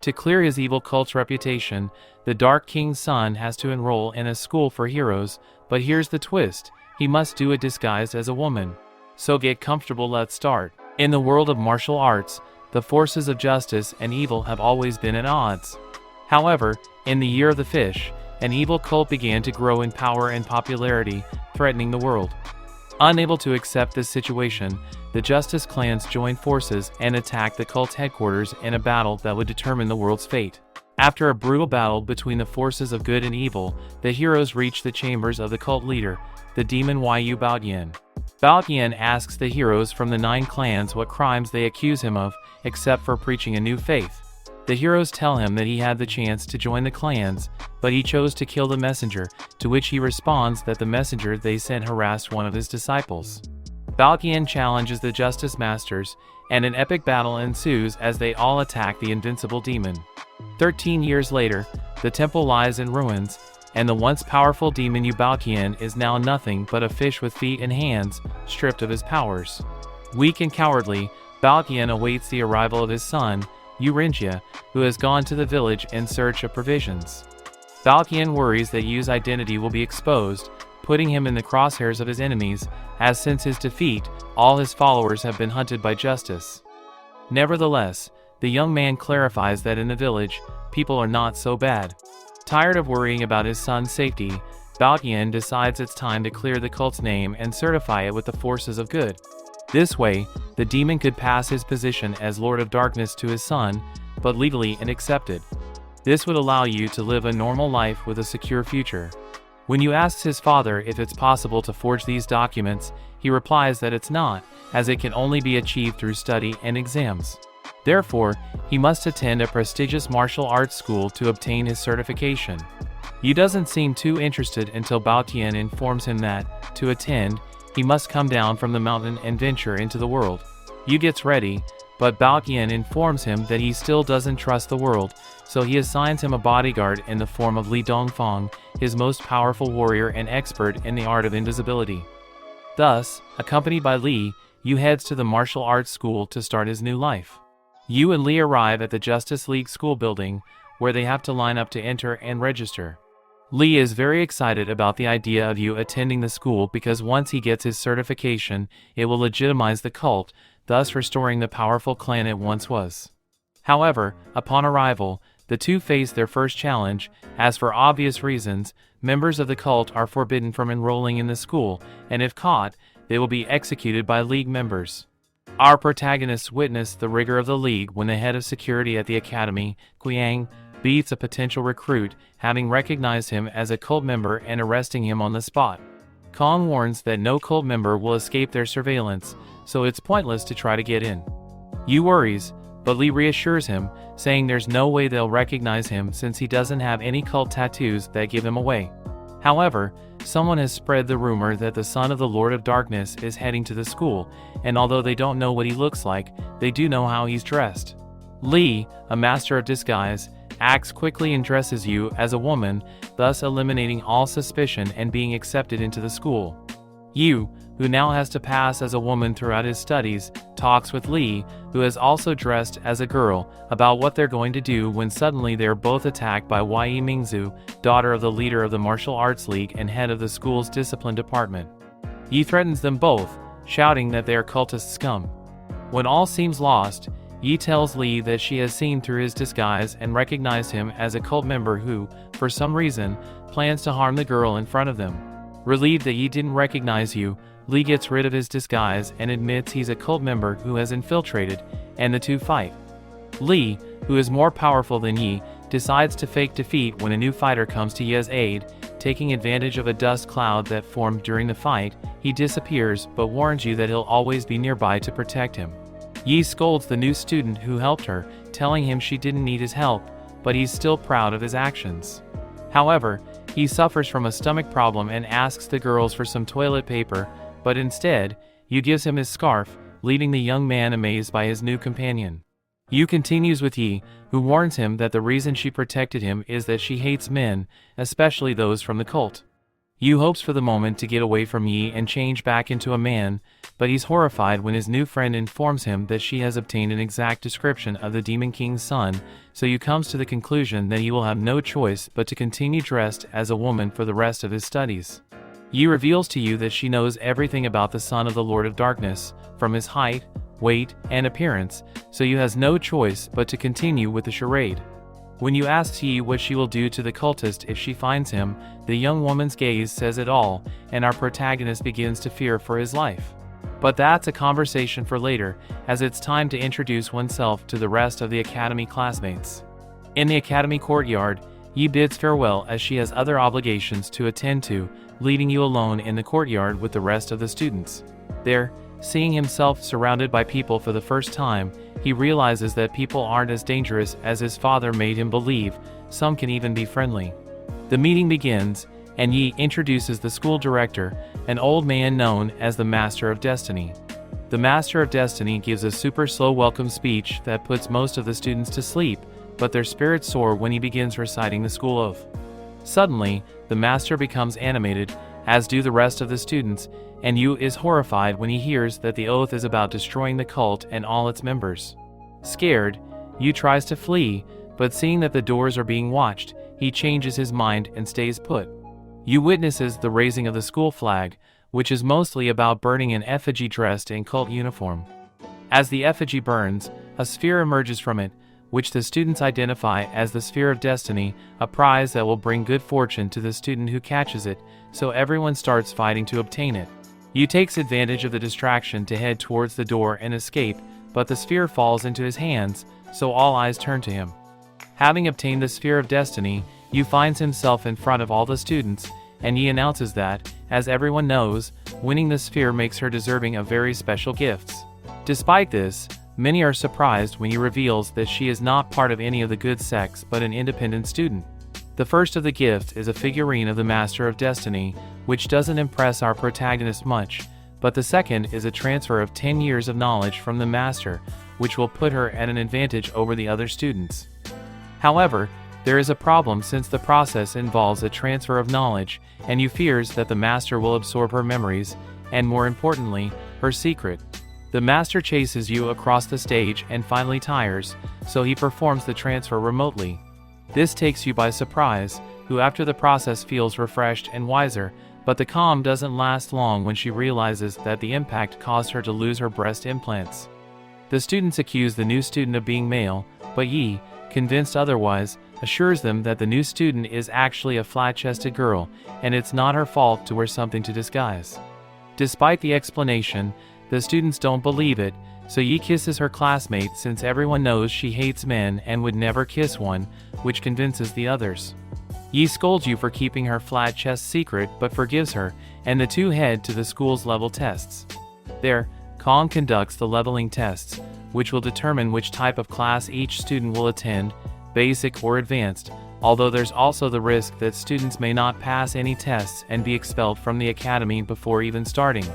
To clear his evil cult's reputation, the Dark King's son has to enroll in a school for heroes, but here's the twist: he must do it disguised as a woman. So get comfortable, let's start. In the world of martial arts, the forces of justice and evil have always been at odds. However, in the year of the fish, an evil cult began to grow in power and popularity, threatening the world. Unable to accept this situation, the Justice clans joined forces and attacked the cult's headquarters in a battle that would determine the world's fate. After a brutal battle between the forces of good and evil, the heroes reached the chambers of the cult leader, the demon Yu Baotian. Baotian asks the heroes from the 9 clans what crimes they accuse him of, except for preaching a new faith. The heroes tell him that he had the chance to join the clans, but he chose to kill the messenger, to which he responds that the messenger they sent harassed one of his disciples. Baotian challenges the Justice Masters, and an epic battle ensues as they all attack the invincible demon. 13 years later, the temple lies in ruins, and the once powerful demon Yu Baotian is now nothing but a fish with feet and hands, stripped of his powers. Weak and cowardly, Baotian awaits the arrival of his son, Yurinjia, who has gone to the village in search of provisions. Baotian worries that Yu's identity will be exposed, putting him in the crosshairs of his enemies, as since his defeat, all his followers have been hunted by justice. Nevertheless, the young man clarifies that in the village, people are not so bad. Tired of worrying about his son's safety, Baotian decides it's time to clear the cult's name and certify it with the forces of good. This way, the demon could pass his position as Lord of Darkness to his son, but legally and accepted. This would allow Yu to live a normal life with a secure future. When Yu asks his father if it's possible to forge these documents, he replies that it's not, as it can only be achieved through study and exams. Therefore, he must attend a prestigious martial arts school to obtain his certification. Yu doesn't seem too interested until Baotian informs him that, to attend, he must come down from the mountain and venture into the world. Yu gets ready, but Baotian informs him that he still doesn't trust the world, so he assigns him a bodyguard in the form of Li Dongfang, his most powerful warrior and expert in the art of invisibility. Thus, accompanied by Li, Yu heads to the martial arts school to start his new life. Yu and Li arrive at the Justice League school building, where they have to line up to enter and register. Li is very excited about the idea of Yu attending the school because once he gets his certification, it will legitimize the cult, thus restoring the powerful clan it once was. However, upon arrival, the two face their first challenge, as for obvious reasons, members of the cult are forbidden from enrolling in the school, and if caught, they will be executed by League members. Our protagonists witness the rigor of the League when the head of security at the academy, Qiang, beats a potential recruit, having recognized him as a cult member and arresting him on the spot. Kong warns that no cult member will escape their surveillance, so it's pointless to try to get in. Yu worries, but Li reassures him, saying there's no way they'll recognize him since he doesn't have any cult tattoos that give him away. However, someone has spread the rumor that the son of the Lord of Darkness is heading to the school, and although they don't know what he looks like, they do know how he's dressed. Li, a master of disguise, acts quickly and dresses Yu as a woman, thus eliminating all suspicion and being accepted into the school. Yu, who now has to pass as a woman throughout his studies, talks with Li, who is also dressed as a girl, about what they're going to do when suddenly they are both attacked by Yi Mingzu, daughter of the leader of the Martial Arts League and head of the school's discipline department. Yi threatens them both, shouting that they are cultist scum. When all seems lost, Yi tells Li that she has seen through his disguise and recognized him as a cult member who, for some reason, plans to harm the girl in front of them. Relieved that Yi didn't recognize Yu, Li gets rid of his disguise and admits he's a cult member who has infiltrated, and the two fight. Li, who is more powerful than Yi, decides to fake defeat when a new fighter comes to Yi's aid. Taking advantage of a dust cloud that formed during the fight, he disappears but warns Yu that he'll always be nearby to protect him. Yi scolds the new student who helped her, telling him she didn't need his help, but he's still proud of his actions. However, he suffers from a stomach problem and asks the girls for some toilet paper, but instead, Yu gives him his scarf, leaving the young man amazed by his new companion. Yu continues with Yi, who warns him that the reason she protected him is that she hates men, especially those from the cult. Yu hopes for the moment to get away from Yi and change back into a man, but he's horrified when his new friend informs him that she has obtained an exact description of the Demon King's son, so Yu comes to the conclusion that he will have no choice but to continue dressed as a woman for the rest of his studies. Yi reveals to Yu that she knows everything about the son of the Lord of Darkness, from his height, weight, and appearance, so Yu has no choice but to continue with the charade. When Yu asks Yi what she will do to the cultist if she finds him, the young woman's gaze says it all, and our protagonist begins to fear for his life. But that's a conversation for later, as it's time to introduce oneself to the rest of the academy classmates. In the academy courtyard, Yi bids farewell as she has other obligations to attend to, leaving Yu alone in the courtyard with the rest of the students. There, seeing himself surrounded by people for the first time, he realizes that people aren't as dangerous as his father made him believe. Some can even be friendly. The meeting begins, and Yi introduces the school director, an old man known as the Master of Destiny. The Master of Destiny gives a super slow welcome speech that puts most of the students to sleep, but their spirits soar when he begins reciting the school oath. Suddenly, the Master becomes animated, as do the rest of the students, and Yu is horrified when he hears that the oath is about destroying the cult and all its members. Scared, Yu tries to flee, but seeing that the doors are being watched, he changes his mind and stays put. Yu witnesses the raising of the school flag, which is mostly about burning an effigy dressed in cult uniform. As the effigy burns, a sphere emerges from it, which the students identify as the Sphere of Destiny, a prize that will bring good fortune to the student who catches it, so everyone starts fighting to obtain it. Yu takes advantage of the distraction to head towards the door and escape, but the sphere falls into his hands, so all eyes turn to him. Having obtained the Sphere of Destiny, Yu finds himself in front of all the students, and he announces that, as everyone knows, winning the sphere makes her deserving of very special gifts. Despite this, many are surprised when he reveals that she is not part of any of the good sects but an independent student. The first of the gifts is a figurine of the Master of Destiny, which doesn't impress our protagonist much, but the second is a transfer of 10 years of knowledge from the Master, which will put her at an advantage over the other students. However, there is a problem since the process involves a transfer of knowledge, and Yu fears that the Master will absorb her memories, and more importantly, her secret. The Master chases Yu across the stage and finally tires, so he performs the transfer remotely. This takes Yu by surprise, who after the process feels refreshed and wiser, but the calm doesn't last long when she realizes that the impact caused her to lose her breast implants. The students accuse the new student of being male, but Yi, convinced otherwise, assures them that the new student is actually a flat-chested girl, and it's not her fault to wear something to disguise. Despite the explanation, the students don't believe it, so Yi kisses her classmate since everyone knows she hates men and would never kiss one, which convinces the others. Yi scolds Yu for keeping her flat chest secret but forgives her, and the two head to the school's level tests. There, Kong conducts the leveling tests, which will determine which type of class each student will attend, basic or advanced, although there's also the risk that students may not pass any tests and be expelled from the academy before even starting.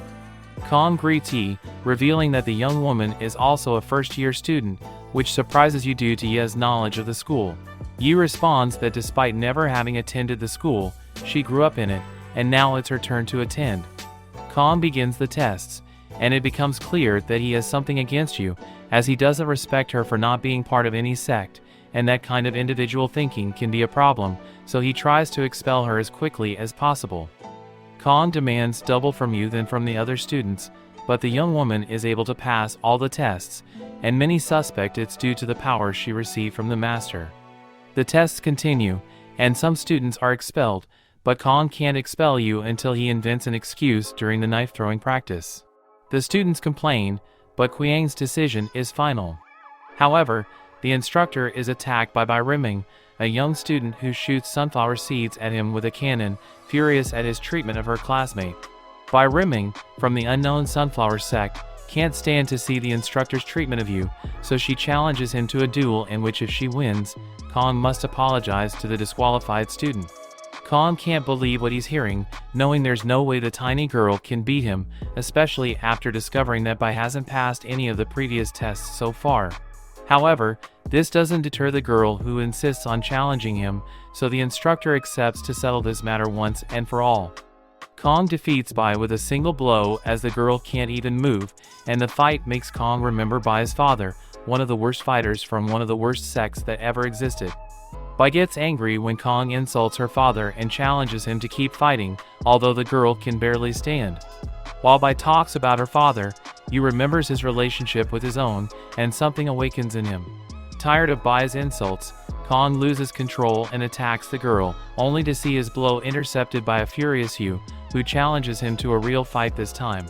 Kong greets Yi, revealing that the young woman is also a first-year student, which surprises Yu due to Yi's knowledge of the school. Yi responds that despite never having attended the school, she grew up in it, and now it's her turn to attend. Kong begins the tests, and it becomes clear that he has something against Yu, as he doesn't respect her for not being part of any sect, and that kind of individual thinking can be a problem, so he tries to expel her as quickly as possible. Kong demands double from Yu than from the other students, but the young woman is able to pass all the tests, and many suspect it's due to the power she received from the Master. The tests continue, and some students are expelled, but Kong can't expel Yu until he invents an excuse during the knife-throwing practice. The students complain, but Qiang's decision is final. However, the instructor is attacked by Riming, a young student who shoots sunflower seeds at him with a cannon, furious at his treatment of her classmate. Riming, from the unknown sunflower sect, can't stand to see the instructor's treatment of Yu, so she challenges him to a duel in which if she wins, Kong must apologize to the disqualified student. Kong can't believe what he's hearing, knowing there's no way the tiny girl can beat him, especially after discovering that Bai hasn't passed any of the previous tests so far. However, this doesn't deter the girl who insists on challenging him, so the instructor accepts to settle this matter once and for all. Kong defeats Bai with a single blow as the girl can't even move, and the fight makes Kong remember Bai's father, one of the worst fighters from one of the worst sects that ever existed. Bai gets angry when Kong insults her father and challenges him to keep fighting, although the girl can barely stand. While Bai talks about her father, Yu remembers his relationship with his own, and something awakens in him. Tired of Bai's insults, Kong loses control and attacks the girl, only to see his blow intercepted by a furious Yu, who challenges him to a real fight this time.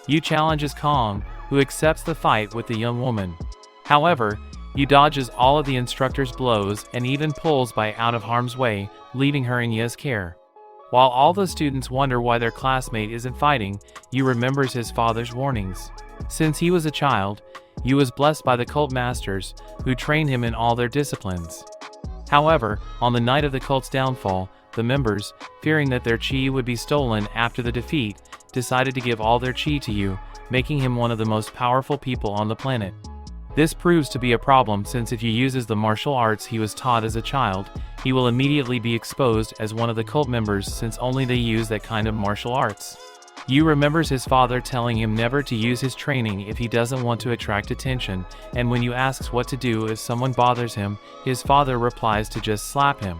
Yu challenges Kong, who accepts the fight with the young woman. However, Yu dodges all of the instructor's blows and even pulls Bai out of harm's way, leaving her in Ye's care. While all the students wonder why their classmate isn't fighting, Yu remembers his father's warnings. Since he was a child, Yu was blessed by the cult masters, who trained him in all their disciplines. However, on the night of the cult's downfall, the members, fearing that their chi would be stolen after the defeat, decided to give all their chi to Yu, making him one of the most powerful people on the planet. This proves to be a problem since if Yu uses the martial arts he was taught as a child, he will immediately be exposed as one of the cult members since only they use that kind of martial arts. Yu remembers his father telling him never to use his training if he doesn't want to attract attention, and when Yu asks what to do if someone bothers him, his father replies to just slap him.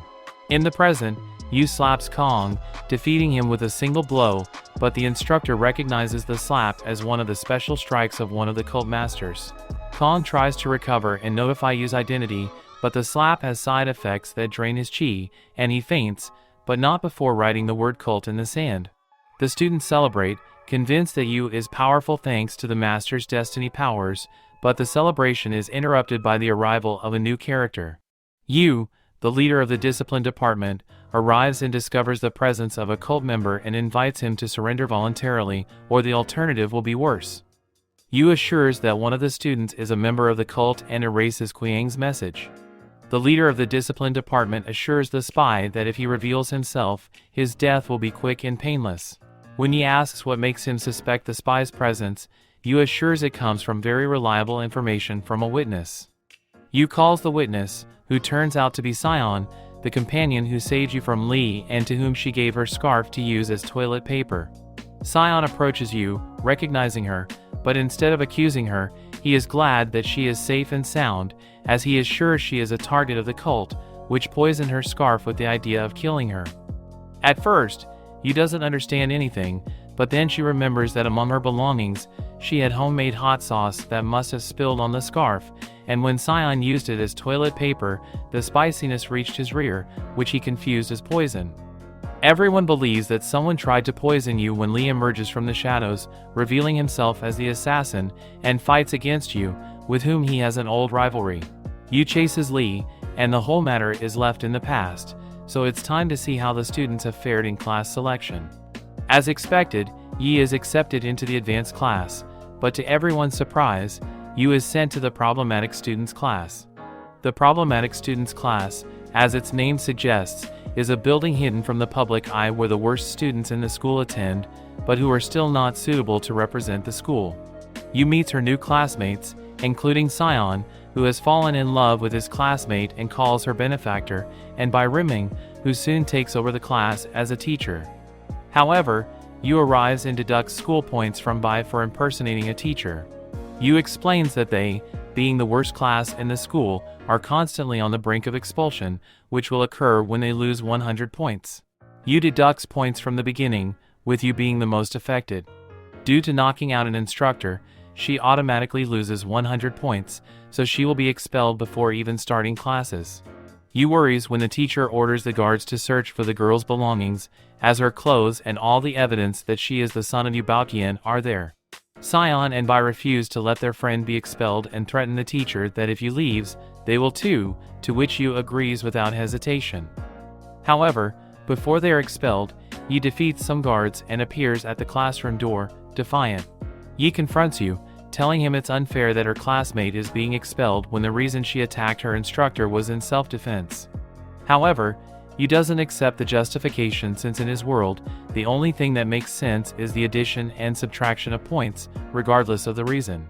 In the present, Yu slaps Kong, defeating him with a single blow, but the instructor recognizes the slap as one of the special strikes of one of the cult masters. Kong tries to recover and notify Yu's identity, but the slap has side effects that drain his chi, and he faints, but not before writing the word cult in the sand. The students celebrate, convinced that Yu is powerful thanks to the master's destiny powers, but the celebration is interrupted by the arrival of a new character. Yu, the leader of the discipline department, arrives and discovers the presence of a cult member and invites him to surrender voluntarily, or the alternative will be worse. Yu assures that one of the students is a member of the cult and erases Qiang's message. The leader of the discipline department assures the spy that if he reveals himself, his death will be quick and painless. When he asks what makes him suspect the spy's presence, Yu assures it comes from very reliable information from a witness. Yu calls the witness, who turns out to be Sion, the companion who saved Yu from Li and to whom she gave her scarf to use as toilet paper. Sion approaches Yu, recognizing her, but instead of accusing her, he is glad that she is safe and sound, as he is sure she is a target of the cult, which poisoned her scarf with the idea of killing her. At first, Yu doesn't understand anything, but then she remembers that among her belongings, she had homemade hot sauce that must have spilled on the scarf, and when Sion used it as toilet paper, the spiciness reached his rear, which he confused as poison. Everyone believes that someone tried to poison Yu when Li emerges from the shadows, revealing himself as the assassin, and fights against Yu, with whom he has an old rivalry. Yu chases Li, and the whole matter is left in the past, so it's time to see how the students have fared in class selection. As expected, Yi is accepted into the advanced class, but to everyone's surprise, Yu is sent to the problematic students class. The problematic students class, as its name suggests, is a building hidden from the public eye where the worst students in the school attend, but who are still not suitable to represent the school. Yu meets her new classmates, including Sion, who has fallen in love with his classmate and calls her benefactor, and by Riming, who soon takes over the class as a teacher. However, Yu arrives and deducts school points from Bai for impersonating a teacher. Yu explains that they, being the worst class in the school, are constantly on the brink of expulsion, which will occur when they lose 100 points. Yu deducts points from the beginning, with Yu being the most affected. Due to knocking out an instructor, she automatically loses 100 points, so she will be expelled before even starting classes. Yu worries when the teacher orders the guards to search for the girl's belongings, as her clothes and all the evidence that she is the son of Yu Baoqian are there. Sion and Bai refuse to let their friend be expelled and threaten the teacher that if Yu leaves, they will too, to which Yu agrees without hesitation. However, before they are expelled, Yi defeats some guards and appears at the classroom door, defiant. Yi confronts Yu, telling him it's unfair that her classmate is being expelled when the reason she attacked her instructor was in self-defense. However, Yu doesn't accept the justification since in his world, the only thing that makes sense is the addition and subtraction of points, regardless of the reason.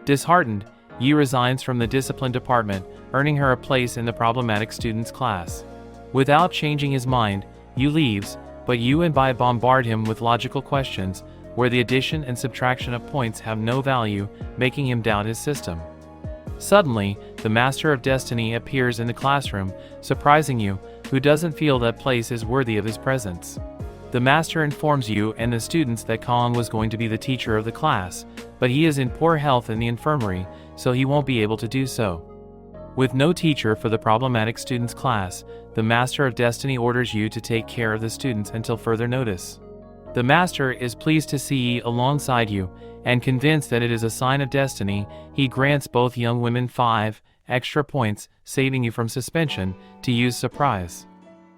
Disheartened, Yi resigns from the discipline department, earning her a place in the problematic students class. Without changing his mind, Yu leaves, but Yu and Bai bombard him with logical questions, where the addition and subtraction of points have no value, making him doubt his system. Suddenly, the Master of Destiny appears in the classroom, surprising Yu, who doesn't feel that place is worthy of his presence. The Master informs Yu and the students that Kong was going to be the teacher of the class, but he is in poor health in the infirmary, so he won't be able to do so. With no teacher for the problematic students' class, the Master of Destiny orders Yu to take care of the students until further notice. The Master is pleased to see Yi alongside Yu, and convinced that it is a sign of destiny, he grants both young women 5 extra points, saving you from suspension, to use surprise.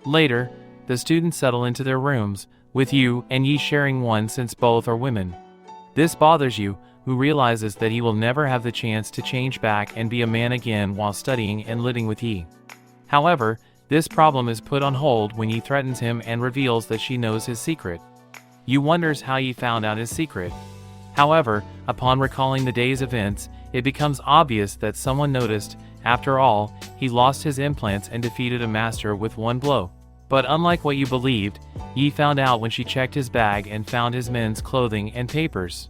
Later, the students settle into their rooms, with Yu and Yi sharing one since both are women. This bothers Yu, who realizes that he will never have the chance to change back and be a man again while studying and living with Yi. However, this problem is put on hold when Yi threatens him and reveals that she knows his secret. Yu wonders how Yi found out his secret. However, upon recalling the day's events, it becomes obvious that someone noticed. After all, he lost his implants and defeated a master with one blow. But unlike what you believed, Yi found out when she checked his bag and found his men's clothing and papers.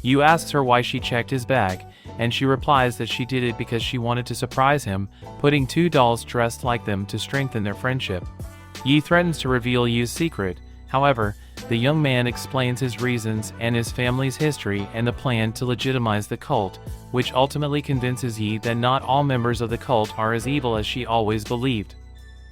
Yu asks her why she checked his bag, and she replies that she did it because she wanted to surprise him, putting 2 dolls dressed like them to strengthen their friendship. Yi threatens to reveal Yu's secret. However, the young man explains his reasons and his family's history and the plan to legitimize the cult, which ultimately convinces Yi that not all members of the cult are as evil as she always believed.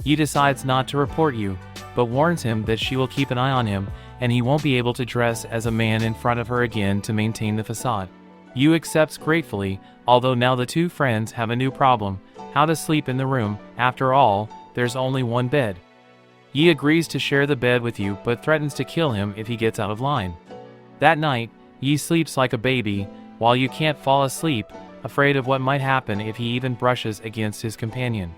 Yi decides not to report Yu, but warns him that she will keep an eye on him, and he won't be able to dress as a man in front of her again to maintain the facade. Yu accepts gratefully, although now the two friends have a new problem: how to sleep in the room. After all, there's only one bed. Yi agrees to share the bed with Yu but threatens to kill him if he gets out of line. That night, Yi sleeps like a baby, while Yu can't fall asleep, afraid of what might happen if he even brushes against his companion.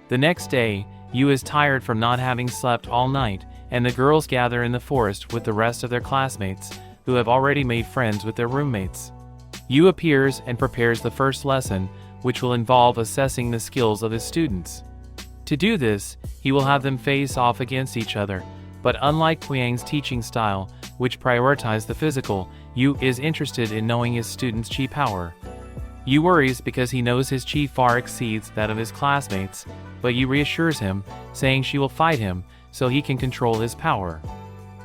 The next day, Yu is tired from not having slept all night, and the girls gather in the forest with the rest of their classmates, who have already made friends with their roommates. Yu appears and prepares the first lesson, which will involve assessing the skills of his students. To do this, he will have them face off against each other, but unlike Qiang's teaching style, which prioritized the physical, Yu is interested in knowing his students' chi power. Yu worries because he knows his chi far exceeds that of his classmates, but Yu reassures him, saying she will fight him, so he can control his power.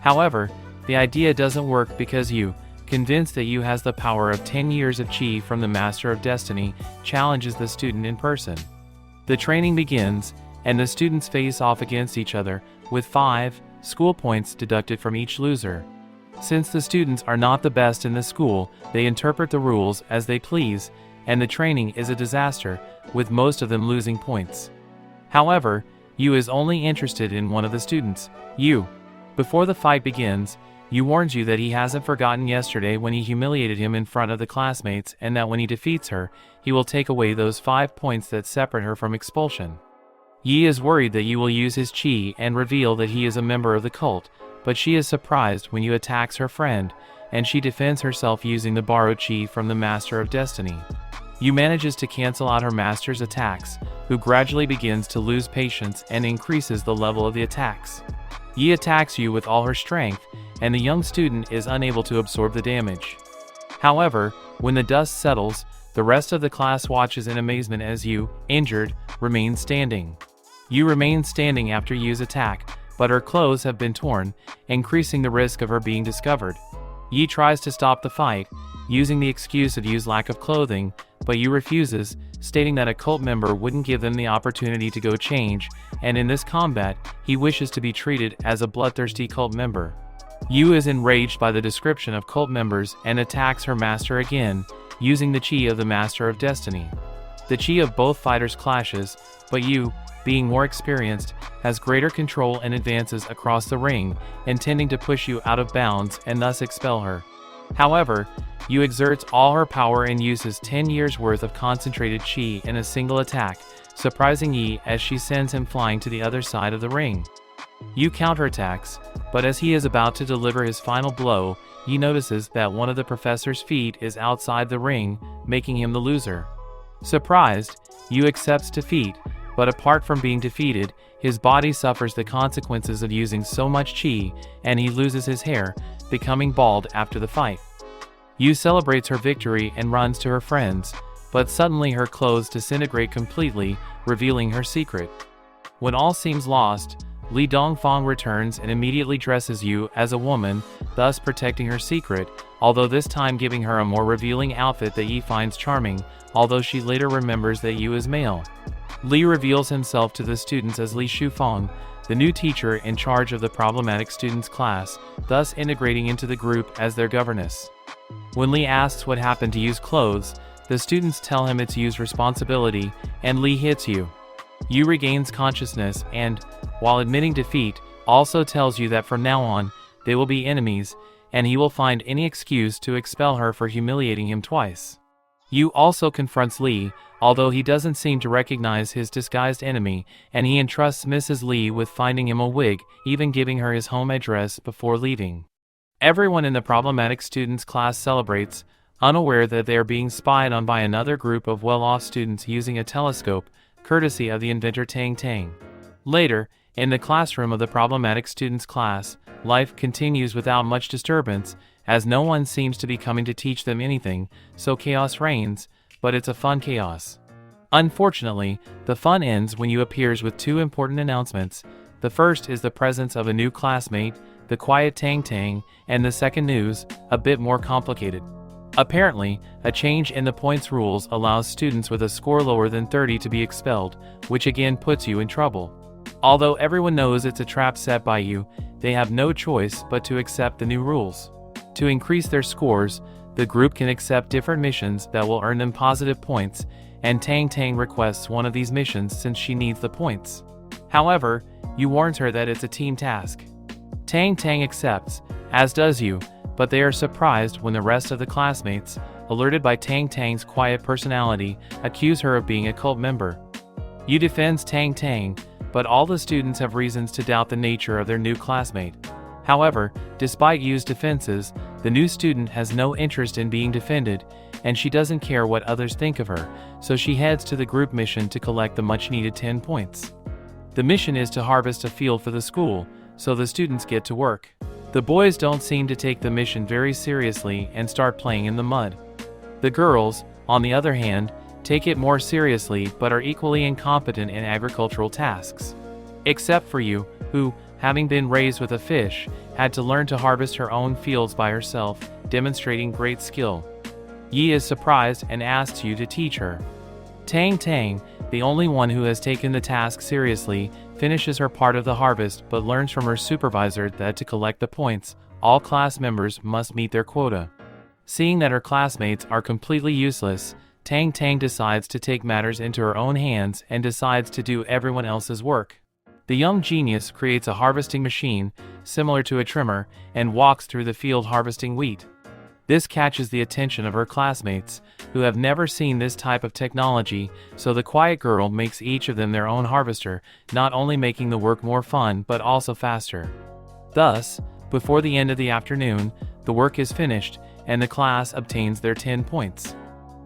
However, the idea doesn't work because Yu, convinced that Yu has the power of 10 years of chi from the Master of Destiny, challenges the student in person. The training begins, and the students face off against each other, with 5 school points deducted from each loser. Since the students are not the best in the school, they interpret the rules as they please, and the training is a disaster, with most of them losing points. However, Yu is only interested in one of the students, Yu. Before the fight begins, Yu warns Yu that he hasn't forgotten yesterday when he humiliated him in front of the classmates, and that when he defeats her, he will take away those 5 points that separate her from expulsion. Yi is worried that Yu will use his chi and reveal that he is a member of the cult, but she is surprised when Yu attacks her friend, and she defends herself using the borrowed chi from the Master of Destiny. Yu manages to cancel out her master's attacks, who gradually begins to lose patience and increases the level of the attacks. Yi attacks Yu with all her strength, and the young student is unable to absorb the damage. However, when the dust settles, the rest of the class watches in amazement as Yu, injured, remains standing. Yu remains standing after Yu's attack, but her clothes have been torn, increasing the risk of her being discovered. Yi tries to stop the fight, using the excuse of Yu's lack of clothing, but Yu refuses, stating that a cult member wouldn't give them the opportunity to go change, and in this combat, he wishes to be treated as a bloodthirsty cult member. Yu is enraged by the description of cult members and attacks her master again, using the chi of the Master of Destiny. The chi of both fighters clashes, but Yu, being more experienced, has greater control and advances across the ring, intending to push Yu out of bounds and thus expel her. However, Yu exerts all her power and uses 10 years worth of concentrated chi in a single attack, surprising Yi as she sends him flying to the other side of the ring. Yu counterattacks, but as he is about to deliver his final blow, Yi notices that one of the professor's feet is outside the ring, making him the loser. Surprised, Yu accepts defeat, But apart from being defeated, his body suffers the consequences of using so much chi, and he loses his hair, becoming bald after the fight. Yu celebrates her victory and runs to her friends, but suddenly her clothes disintegrate completely, revealing her secret. When all seems lost, Li Dongfang returns and immediately dresses Yu as a woman, thus protecting her secret, although this time giving her a more revealing outfit that Yi finds charming, although she later remembers that Yu is male. Li reveals himself to the students as Li Shufang, the new teacher in charge of the problematic students class, thus integrating into the group as their governess. When Li asks what happened to Yu's clothes, the students tell him it's Yu's responsibility, and Li hits Yu. Yu regains consciousness and, while admitting defeat, also tells Yu that from now on, they will be enemies, and he will find any excuse to expel her for humiliating him twice. Yu also confronts Li, although he doesn't seem to recognize his disguised enemy, and he entrusts Mrs. Li with finding him a wig, even giving her his home address before leaving. Everyone in the problematic students class celebrates, unaware that they are being spied on by another group of well-off students using a telescope, courtesy of the inventor Tang Tang. Later, in the classroom of the problematic students class, life continues without much disturbance, as no one seems to be coming to teach them anything, so chaos reigns, but it's a fun chaos. Unfortunately, the fun ends when Yu appears with two important announcements. The first is the presence of a new classmate, the quiet Tang Tang, and the second news, a bit more complicated. Apparently, a change in the points rules allows students with a score lower than 30 to be expelled, which again puts Yu in trouble. Although everyone knows it's a trap set by Yu, they have no choice but to accept the new rules. To increase their scores, the group can accept different missions that will earn them positive points, and Tang Tang requests one of these missions since she needs the points. However, Yu warns her that it's a team task. Tang Tang accepts, as does Yu, but they are surprised when the rest of the classmates, alerted by Tang Tang's quiet personality, accuse her of being a cult member. Yu defends Tang Tang, but all the students have reasons to doubt the nature of their new classmate. However, despite Yu's defenses, the new student has no interest in being defended, and she doesn't care what others think of her, so she heads to the group mission to collect the much-needed 10 points. The mission is to harvest a field for the school, so the students get to work. The boys don't seem to take the mission very seriously and start playing in the mud. The girls, on the other hand, take it more seriously but are equally incompetent in agricultural tasks. Except for Yu, who, having been raised with a fish, had to learn to harvest her own fields by herself, demonstrating great skill. Yi is surprised and asks Yu to teach her. Tang Tang, the only one who has taken the task seriously, finishes her part of the harvest but learns from her supervisor that to collect the points, all class members must meet their quota. Seeing that her classmates are completely useless, Tang Tang decides to take matters into her own hands and decides to do everyone else's work. The young genius creates a harvesting machine, similar to a trimmer, and walks through the field harvesting wheat. This catches the attention of her classmates, who have never seen this type of technology, so the quiet girl makes each of them their own harvester, not only making the work more fun but also faster. Thus, before the end of the afternoon, the work is finished, and the class obtains their 10 points.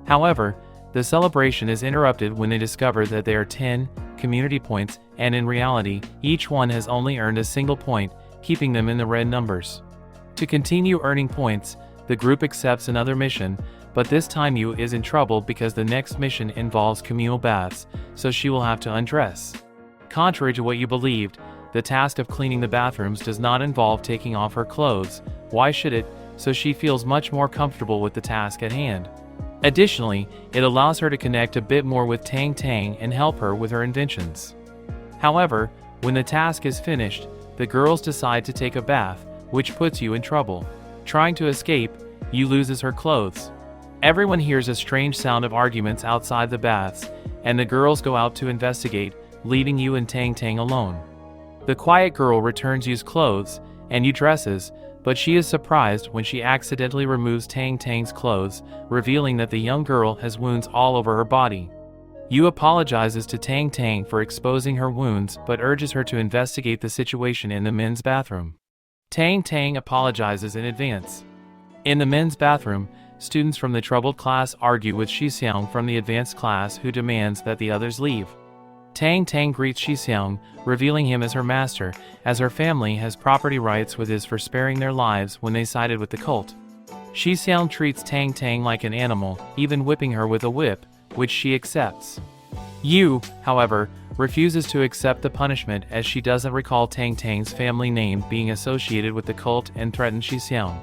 However, the celebration is interrupted when they discover that they are 10 community points, and in reality, each one has only earned a single point, keeping them in the red numbers. To continue earning points, the group accepts another mission, but this time Yu is in trouble because the next mission involves communal baths, so she will have to undress. Contrary to what you believed, the task of cleaning the bathrooms does not involve taking off her clothes. Why should it? So she feels much more comfortable with the task at hand. Additionally, it allows her to connect a bit more with Tang Tang and help her with her inventions. However, when the task is finished, the girls decide to take a bath, which puts Yu in trouble. Trying to escape, Yu loses her clothes. Everyone hears a strange sound of arguments outside the baths, and the girls go out to investigate, leaving Yu and Tang Tang alone. The quiet girl returns Yu's clothes, and Yu dresses, but she is surprised when she accidentally removes Tang Tang's clothes, revealing that the young girl has wounds all over her body. Yu apologizes to Tang Tang for exposing her wounds but urges her to investigate the situation in the men's bathroom. Tang Tang apologizes in advance. In the men's bathroom, students from the troubled class argue with Xixiang from the advanced class, who demands that the others leave. Tang Tang greets Xixiang, revealing him as her master, as her family has property rights with his for sparing their lives when they sided with the cult. Xixiang treats Tang Tang like an animal, even whipping her with a whip, which she accepts. Yu, however, refuses to accept the punishment as she doesn't recall Tang Tang's family name being associated with the cult and threatens Xixiang.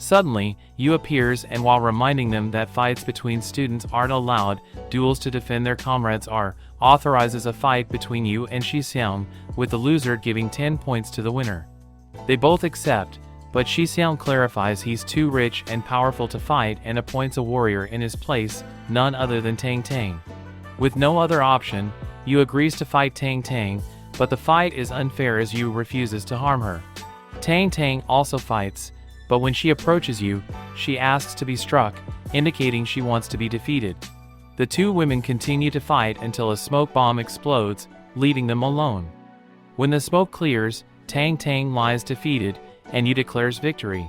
Suddenly, Yu appears and while reminding them that fights between students aren't allowed, duels to defend their comrades are, authorizes a fight between Yu and Xixiang, with the loser giving 10 points to the winner. They both accept, but Xixiang clarifies he's too rich and powerful to fight and appoints a warrior in his place, none other than Tang Tang. With no other option, Yu agrees to fight Tang Tang, but the fight is unfair as Yu refuses to harm her. Tang Tang also fights, but when she approaches Yu, she asks to be struck, indicating she wants to be defeated. The two women continue to fight until a smoke bomb explodes, leaving them alone. When the smoke clears, Tang Tang lies defeated, and Yu declares victory.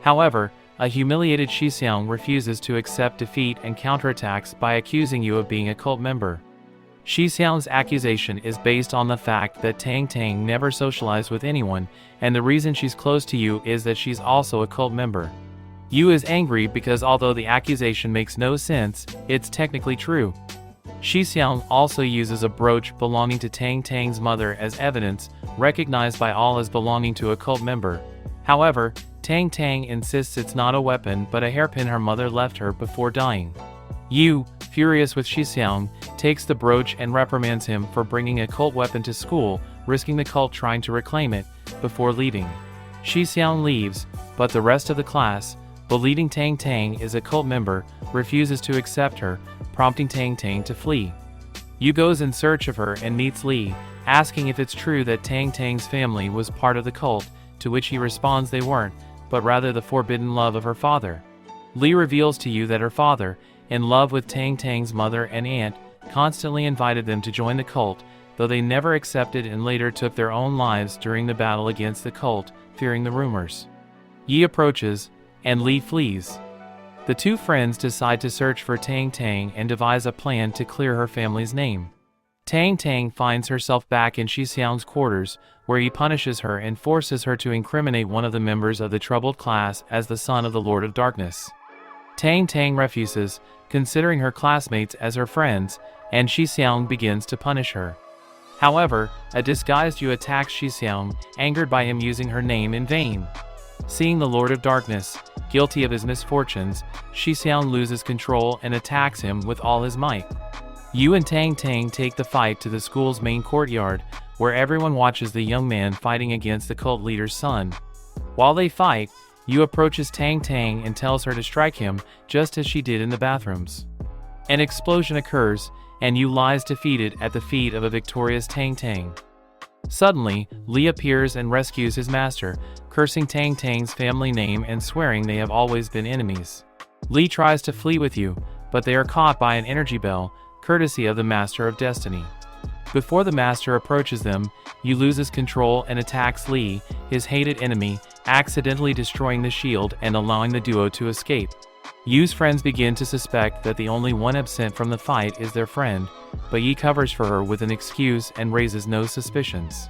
However, a humiliated Xixiang refuses to accept defeat and counterattacks by accusing Yu of being a cult member. Xixiang's accusation is based on the fact that Tang Tang never socialized with anyone, and the reason she's close to Yu is that she's also a cult member. Yu is angry because although the accusation makes no sense, it's technically true. Xixiang also uses a brooch belonging to Tang Tang's mother as evidence, recognized by all as belonging to a cult member. However, Tang Tang insists it's not a weapon but a hairpin her mother left her before dying. Yu, furious with Xixiang, takes the brooch and reprimands him for bringing a cult weapon to school, risking the cult trying to reclaim it, before leaving. Xixiang leaves, but the rest of the class, believing Tang Tang is a cult member, refuses to accept her, prompting Tang Tang to flee. Yu goes in search of her and meets Li, asking if it's true that Tang Tang's family was part of the cult, to which he responds they weren't, but rather the forbidden love of her father. Li reveals to Yu that her father, in love with Tang Tang's mother and aunt, constantly invited them to join the cult, though they never accepted and later took their own lives during the battle against the cult, fearing the rumors. Yi approaches, and Li flees. The two friends decide to search for Tang Tang and devise a plan to clear her family's name. Tang Tang finds herself back in Xixiang's quarters, where he punishes her and forces her to incriminate one of the members of the troubled class as the son of the Lord of Darkness. Tang Tang refuses, considering her classmates as her friends, and Xixiang begins to punish her. However, a disguised Yu attacks Xixiang, angered by him using her name in vain. Seeing the Lord of Darkness, guilty of his misfortunes, Xixiang loses control and attacks him with all his might. Yu and Tang Tang take the fight to the school's main courtyard, where everyone watches the young man fighting against the cult leader's son. While they fight, Yu approaches Tang Tang and tells her to strike him, just as she did in the bathrooms. An explosion occurs, and Yu lies defeated at the feet of a victorious Tang Tang. Suddenly, Li appears and rescues his master, cursing Tang Tang's family name and swearing they have always been enemies. Li tries to flee with Yu, but they are caught by an energy bell, courtesy of the Master of Destiny. Before the Master approaches them, Yu loses control and attacks Li, his hated enemy, accidentally destroying the shield and allowing the duo to escape. Yu's friends begin to suspect that the only one absent from the fight is their friend, but Yi covers for her with an excuse and raises no suspicions.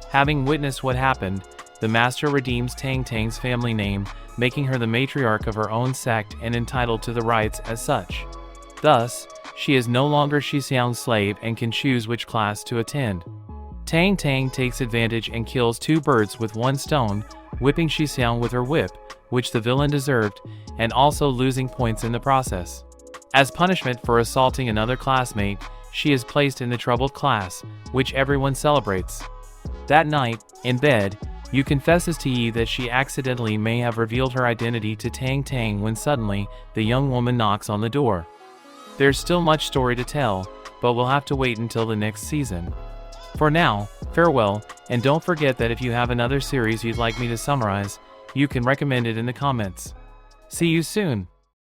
Having witnessed what happened, the Master redeems Tang Tang's family name, making her the matriarch of her own sect and entitled to the rights as such. Thus, she is no longer Xixiang's slave and can choose which class to attend. Tang Tang takes advantage and kills two birds with one stone, whipping Xixiang with her whip, which the villain deserved, and also losing points in the process. As punishment for assaulting another classmate, she is placed in the troubled class, which everyone celebrates. That night, in bed, Yu confesses to Yi that she accidentally may have revealed her identity to Tang Tang when suddenly, the young woman knocks on the door. There's still much story to tell, but we'll have to wait until the next season. For now, farewell, and don't forget that if you have another series you'd like me to summarize, you can recommend it in the comments. See you soon!